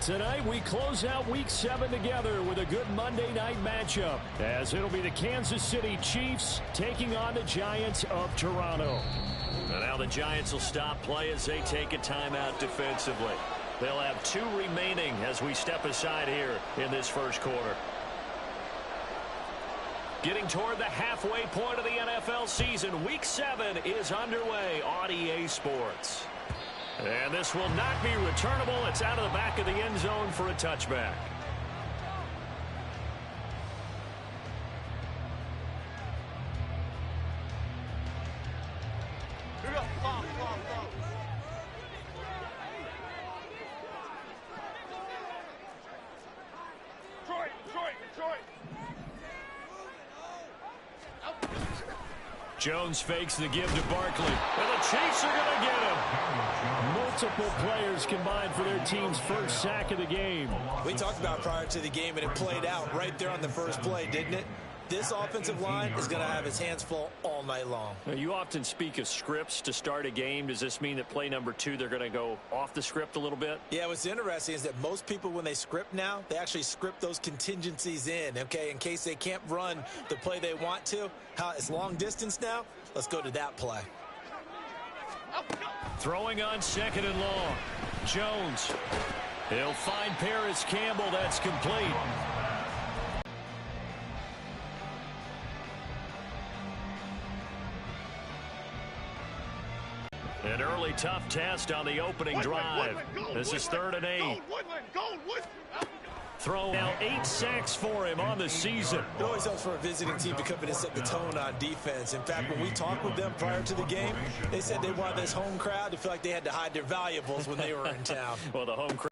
Tonight, we close out Week 7 together with a good Monday night matchup, as it'll be the Kansas City Chiefs taking on the Giants of Toronto. And now the Giants will stop play as they take a timeout defensively. They'll have 2 remaining as we step aside here in this first quarter. Getting toward the halfway point of the NFL season, Week 7 is underway on EA Sports. And this will not be returnable. It's out of the back of the end zone for a touchback. Jones fakes the give to Barkley. And the Chiefs are going to get him. Multiple players combined for their team's first sack of the game. We talked about prior to the game, and it played out right there on the first play, didn't it? This offensive line is going to have its hands full all night long. Now, you often speak of scripts to start a game. Does this mean that play number 2, they're going to go off the script a little bit? Yeah, what's interesting is that most people, when they script now, they actually script those contingencies in, okay, in case they can't run the play they want to. It's long distance now. Let's go to that play. Throwing on 2nd and long. Jones. He'll find Paris Campbell. That's complete. An early tough test on the opening drive. This is 3rd and 8. Throw now 8 sacks for him on the season. It always helps for a visiting team to come in and set the tone on defense. In fact, when we talked with them prior to the game, they said they wanted this home crowd to feel like they had to hide their valuables when they were in town. Well, the home crowd.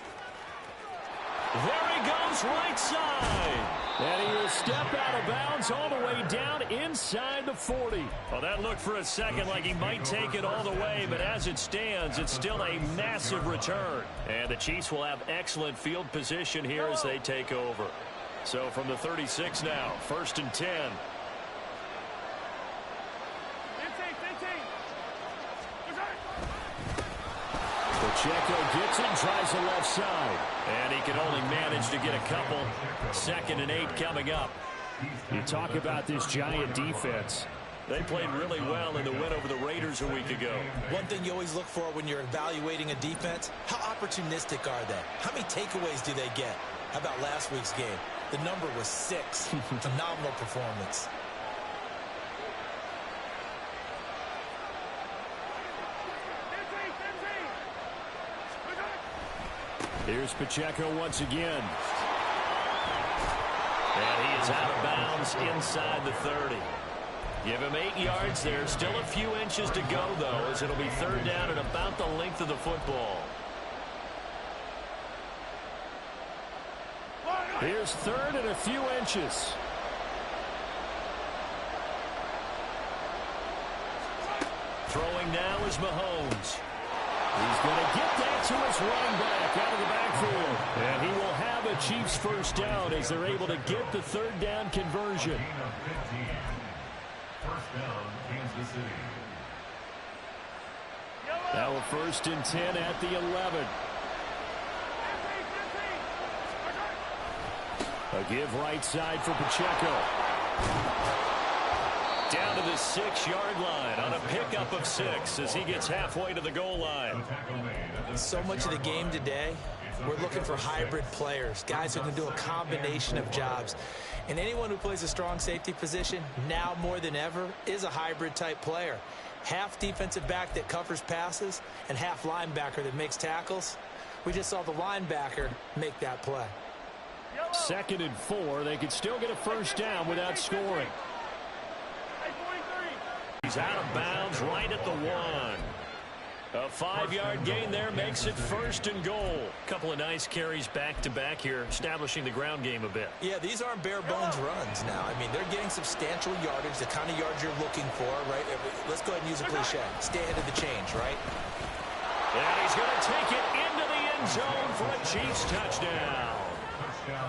There he goes, right side. And he will step out of bounds all the way down inside the 40. Well, that looked for a second like he might take it all the way, but as it stands, it's still a massive return. And the Chiefs will have excellent field position here as they take over. So from the 36 now, 1st and 10. Pacheco gets it, tries the left side. And he can only manage to get a couple. 2nd and 8 coming up. You talk about this Giant defense. They played really well in the win over the Raiders a week ago. One thing you always look for when you're evaluating a defense, how opportunistic are they? How many takeaways do they get? How about last week's game? The number was 6. Phenomenal performance. Here's Pacheco once again. And he is out of bounds inside the 30. Give him 8 yards there. Still a few inches to go, though, as it'll be 3rd down and about the length of the football. Here's 3rd and a few inches. Throwing now is Mahomes. He's going to get that to his running back out of the backfield. And he will have a Chiefs first down as they're able to get the 3rd down conversion. Now a 1st and 10 at the 11. A give right side for Pacheco. Down to the 6-yard line on a pickup of 6 as he gets halfway to the goal line. So much of the game today, we're looking for hybrid players, guys who can do a combination of jobs. And anyone who plays a strong safety position, now more than ever, is a hybrid type player. Half defensive back that covers passes and half linebacker that makes tackles. We just saw the linebacker make that play. 2nd and 4. They could still get a first down without scoring. He's out of bounds right at the 1. A 5-yard gain there makes it 1st and goal. Couple of nice carries back-to-back here, establishing the ground game a bit. Yeah, these aren't bare-bones runs now. I mean, they're getting substantial yardage, the kind of yards you're looking for, right? Let's go ahead and use a cliche. Stay ahead of the change, right? And he's going to take it into the end zone for a Chiefs touchdown.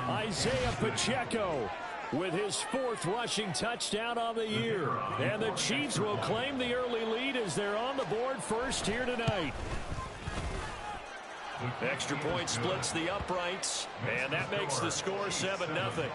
Isaiah Pacheco with his 4th rushing touchdown on the year. And the Chiefs will claim the early lead as they're on the board first here tonight. Extra point splits the uprights, and that makes the score 7-0.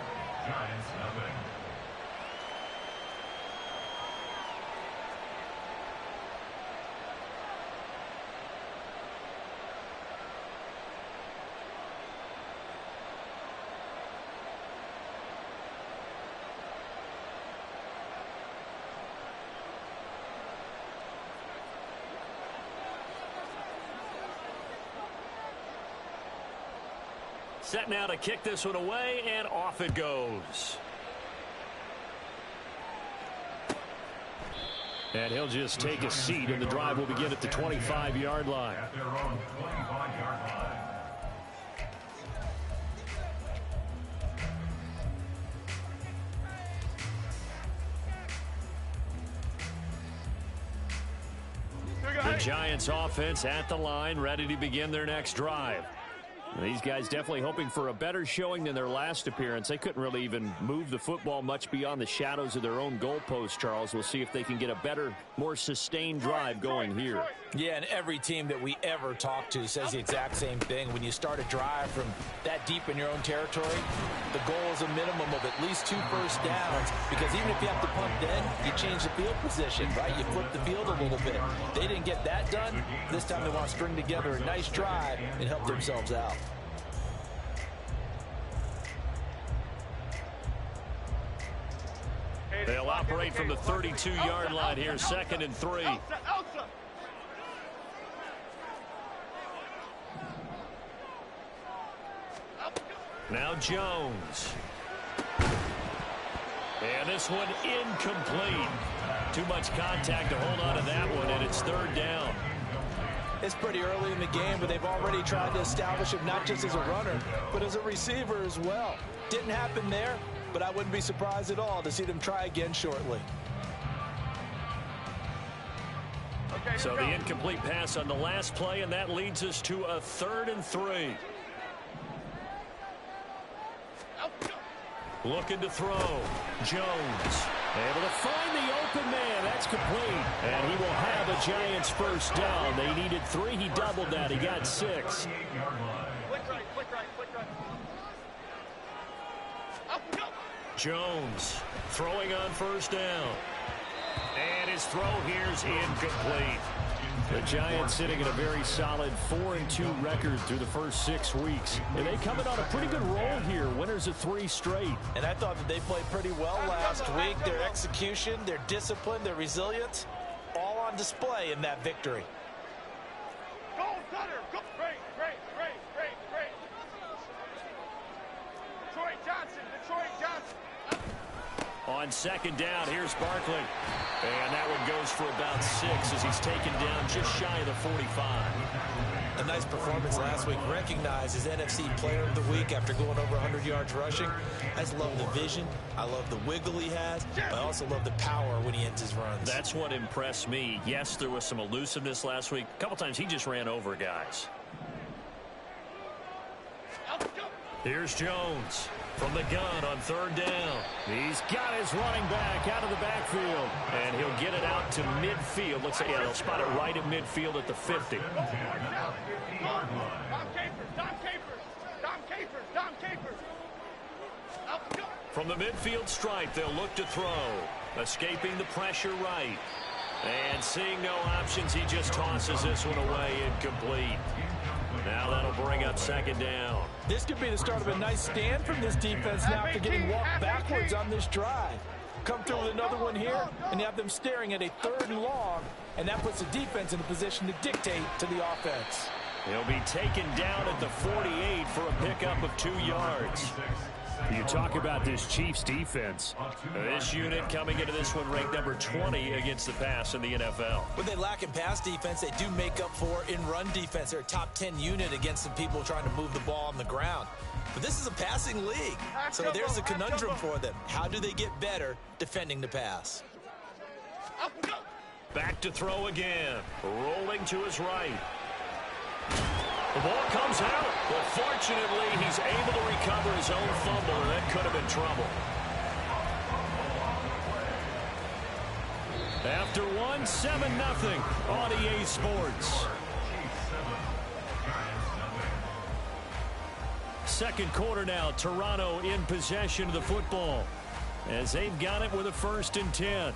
Set now to kick this one away, and off it goes. And he'll just take a seat, and the drive will begin at the 25-yard line. The Giants offense at the line, ready to begin their next drive. These guys definitely hoping for a better showing than their last appearance. They couldn't really even move the football much beyond the shadows of their own goalpost, Charles. We'll see if they can get a better, more sustained drive going here. Yeah, and every team that we ever talk to says the exact same thing. When you start a drive from that deep in your own territory, the goal is a minimum of at least 2 first downs, because even if you have to punt then, you change the field position, right? You flip the field a little bit. They didn't get that done. This time they want to string together a nice drive and help themselves out. They'll operate from the 32-yard line here, 2nd and 3. Now Jones. And this one incomplete. Too much contact to hold on to that one, and it's 3rd down. It's pretty early in the game, but they've already tried to establish him not just as a runner, but as a receiver as well. Didn't happen there, but I wouldn't be surprised at all to see them try again shortly. So the incomplete pass on the last play, and that leads us to a 3rd and 3. Looking to throw. Jones able to find the open man. That's complete. And he will have a Giants first down. They needed 3. He doubled that. He got 6. Jones throwing on first down. And his throw here is incomplete. The Giants sitting at a very solid 4-2 record through the first 6 weeks. And they coming on a pretty good roll here. Winners of 3 straight. And I thought that they played pretty well last week. Their execution, their discipline, their resilience, all on display in that victory. Go, Sutter! Go! Great, great, great, great, great. Detroit Johnson, Detroit Johnson. On 2nd down, here's Barkley. And that one goes for about 6 as he's taken down just shy of the 45. A nice performance last week. Recognized as NFC Player of the Week after going over 100 yards rushing. I just love the vision. I love the wiggle he has. I also love the power when he ends his runs. That's what impressed me. Yes, there was some elusiveness last week. A couple times he just ran over guys. Here's Jones from the gun on 3rd down. He's got his running back out of the backfield. And he'll get it out to midfield. Let's say, yeah, they'll spot it right at midfield at the 50. Dom Capers. From the midfield stripe, they'll look to throw. Escaping the pressure right. And seeing no options, he just tosses this one away, incomplete. Now that'll bring up 2nd down. This could be the start of a nice stand from this defense now after getting walked backwards on this drive. Come through with another one here, and you have them staring at a 3rd and long, and that puts the defense in a position to dictate to the offense. He'll be taken down at the 48 for a pickup of 2 yards. You talk about this Chiefs defense. This unit coming into this one ranked number 20 against the pass in the NFL. When they lack in pass defense, they do make up for in run defense. They're a top 10 unit against some people trying to move the ball on the ground. But this is a passing league, so there's a conundrum for them. How do they get better defending the pass? Back to throw again. Rolling to his right. The ball comes out. Well, fortunately, he's able to recover his own fumble, and that could have been trouble. After 7-0 on EA Sports. second quarter now. Toronto in possession of the football as they've got it with a 1st and 10.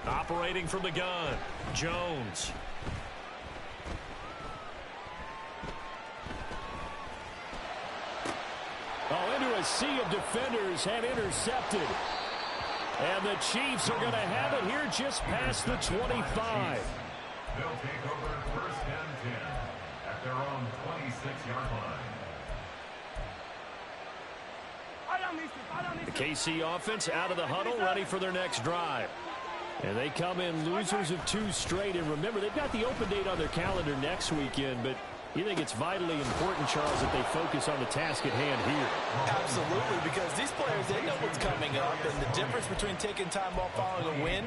Operating from the gun, Jones. Oh, into a sea of defenders and intercepted. And the Chiefs are going to have it here just past the 25. They'll take over 1st and 10 at their own 26-yard line. The KC offense out of the huddle, ready for their next drive. And they come in losers of 2 straight. And remember, they've got the open date on their calendar next weekend, but you think it's vitally important, Charles, that they focus on the task at hand here? Absolutely, because these players, they know what's coming up, and the difference between taking time off following a win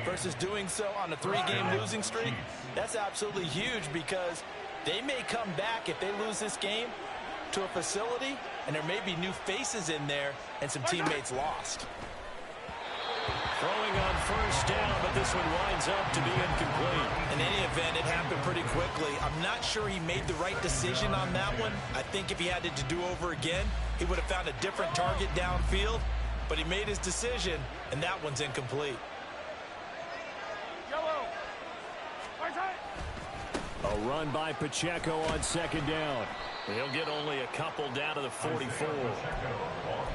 versus doing so on a 3-game losing streak, that's absolutely huge, because they may come back if they lose this game to a facility, and there may be new faces in there and some teammates lost. Throwing on 1st down, but this one winds up to be incomplete. In any event, it happened pretty quickly. I'm not sure he made the right decision on that one. I think if he had it to do over again, he would have found a different target downfield, but he made his decision, and that one's incomplete. A run by Pacheco on 2nd down. He'll get only a couple down to the 44.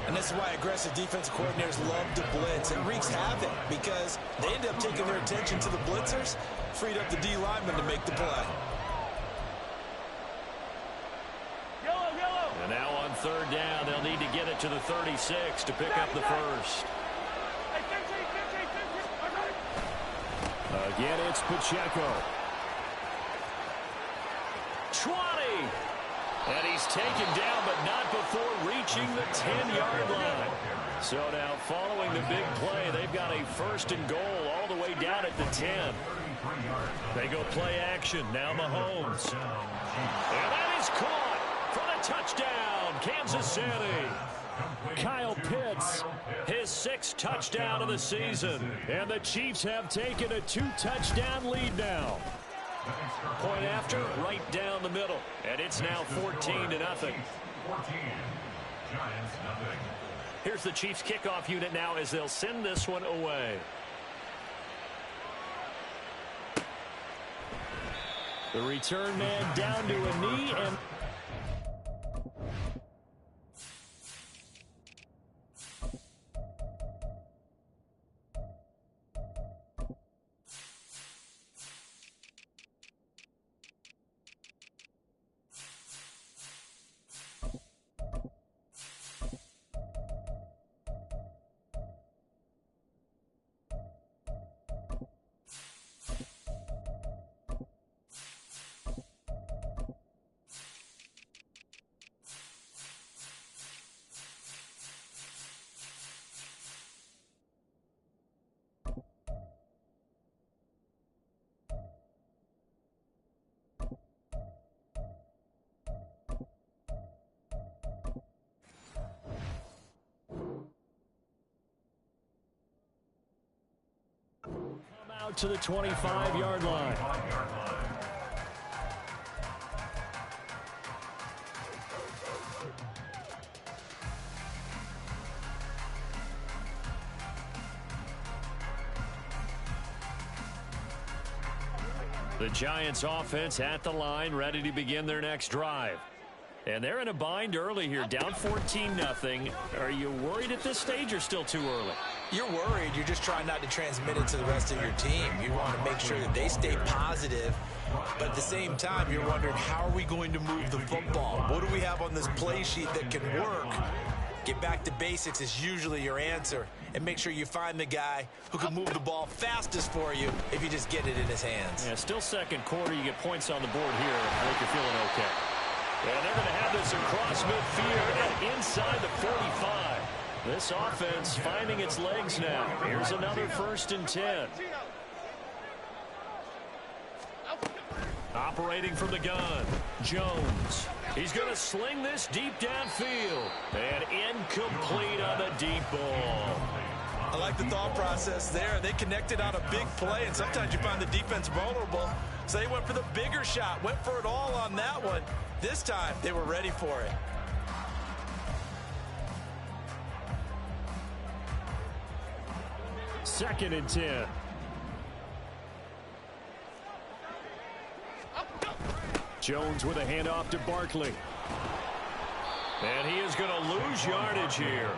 And this is why aggressive defensive coordinators love to blitz. It wreaks havoc because they end up taking their attention to the blitzers, freed up the D lineman to make the play. And now on 3rd down, they'll need to get it to the 36 to pick up the 1st. Again, it's Pacheco. 20. And he's taken down, but not before reaching the 10-yard line. So now following the big play, they've got a 1st and goal all the way down at the 10. They go play action. Now Mahomes. And that is caught for the touchdown, Kansas City. Kyle Pitts, His 6th touchdown of the season. and the Chiefs have taken a 2-touchdown lead now. Point after, right down the middle. And it's now 14-0. 14. Giants, 0. Here's the Chiefs kickoff unit now as they'll send this one away. The return man down to a knee, and out to the 25-yard line. The Giants offense at the line, ready to begin their next drive. And they're in a bind early here, down 14-0. Are you worried at this stage or still too early? You're worried. You're just trying not to transmit it to the rest of your team. You want to make sure that they stay positive, but at the same time, you're wondering, how are we going to move the football? What do we have on this play sheet that can work? Get back to basics is usually your answer, and make sure you find the guy who can move the ball fastest for you if you just get it in his hands. Yeah, still second quarter. You get points on the board here. I think you're feeling okay. And they're going to have this across midfield and inside the 45. This offense finding its legs now. Here's another 1st and 10. Operating from the gun, Jones. He's going to sling this deep downfield. And incomplete on the deep ball. I like the thought process there. They connected on a big play, and sometimes you find the defense vulnerable. So they went for the bigger shot, went for it all on that one. This time, they were ready for it. Second and 10. Jones with a handoff to Barkley. And he is going to lose yardage here.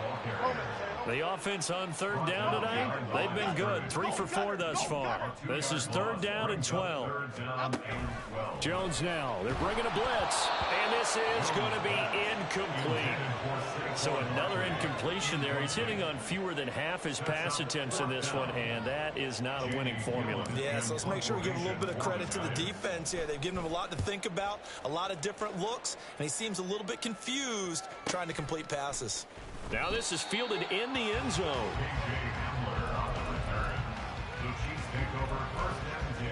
The offense on 3rd down tonight, they've been good. 3 for 4 thus far. This is 3rd down and 12. Jones now. They're bringing a blitz. And this is going to be incomplete. So another incompletion there. He's hitting on fewer than half his pass attempts in this one, and that is not a winning formula. Yeah, so let's make sure we give a little bit of credit to the defense here. They've given him a lot to think about, a lot of different looks, and he seems a little bit confused trying to complete passes. Now this is fielded in the end zone. The Chiefs take over 1st and 10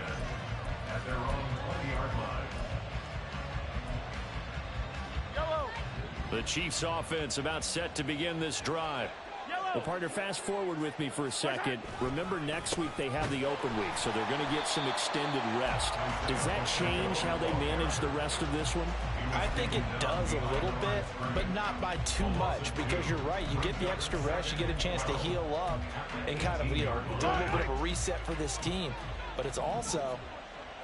at their own 20-yard line. The Chiefs offense about set to begin this drive. Well, partner, fast forward with me for a second. Remember, next week they have the open week, so they're going to get some extended rest. Does that change how they manage the rest of this one? I think it does a little bit, but not by too much, because you're right. You get the extra rest, you get a chance to heal up and kind of, do a little bit of a reset for this team. But it's also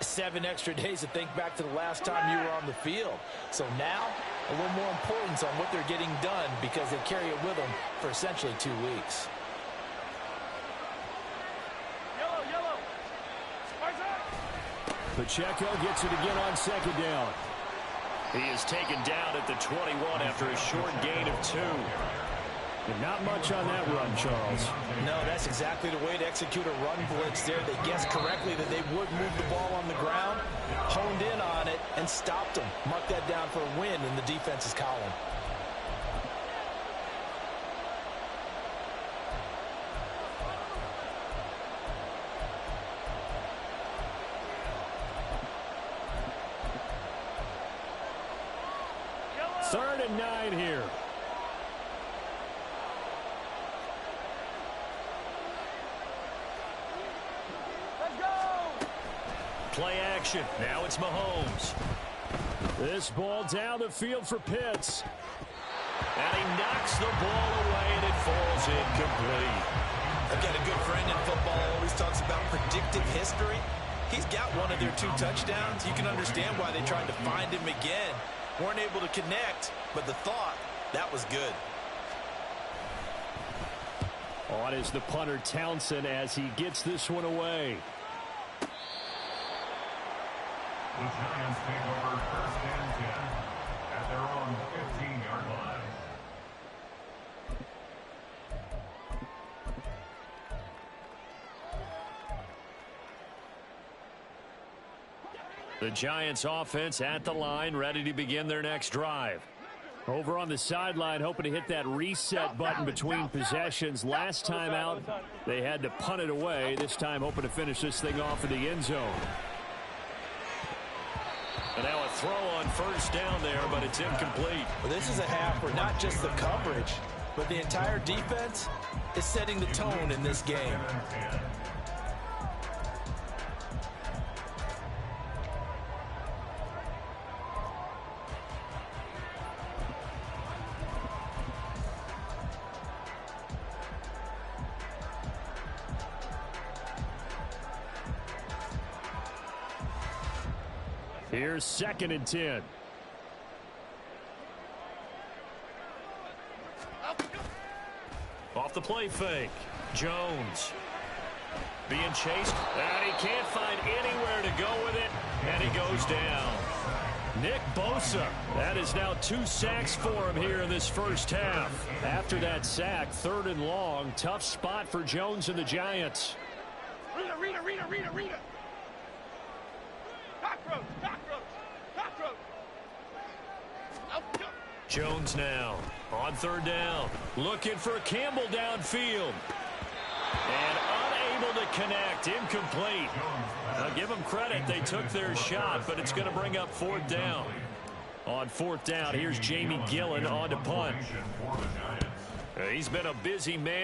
7 extra days to think back to the last time you were on the field. So now, a little more importance on what they're getting done because they carry it with them for essentially 2 weeks. Pacheco gets it again on 2nd down. He is taken down at the 21 after a short gain of 2. And not much on that run, Charles. No, that's exactly the way to execute a run blitz there. They guessed correctly that they would move the ball on the ground, honed in on it, and stopped them. Mark that down for a win in the defense's column. Third and 9 here. Play action. Now it's Mahomes. This ball down the field for Pitts. And he knocks the ball away, and it falls incomplete. I've got a good friend in football, always talks about predictive history. He's got one of their 2 touchdowns. You can understand why they tried to find him again. Weren't able to connect, but the thought, that was good. On is the punter Townsend as he gets this one away. The Giants take over 1st and 10 at their own 15-yard line. The Giants offense at the line, ready to begin their next drive. Over on the sideline, hoping to hit that reset button between possessions. Last time out, they had to punt it away. This time, hoping to finish this thing off in the end zone. And now a throw on 1st down there, but it's incomplete. Well, this is a half where not just the coverage, but the entire defense is setting the tone in this game. Here's 2nd and 10. Off the play fake. Jones being chased, and he can't find anywhere to go with it, and he goes down. Nick Bosa, that is now 2 sacks for him here in this first half. After that sack, 3rd and long, tough spot for Jones and the Giants. Rita. Cockroach. Jones now on third down. Looking for Campbell downfield. And unable to connect. Incomplete. Now give them credit. They took their shot, but it's going to bring up fourth down. On fourth down, here's Jamie Gillen on to punt. He's been a busy man.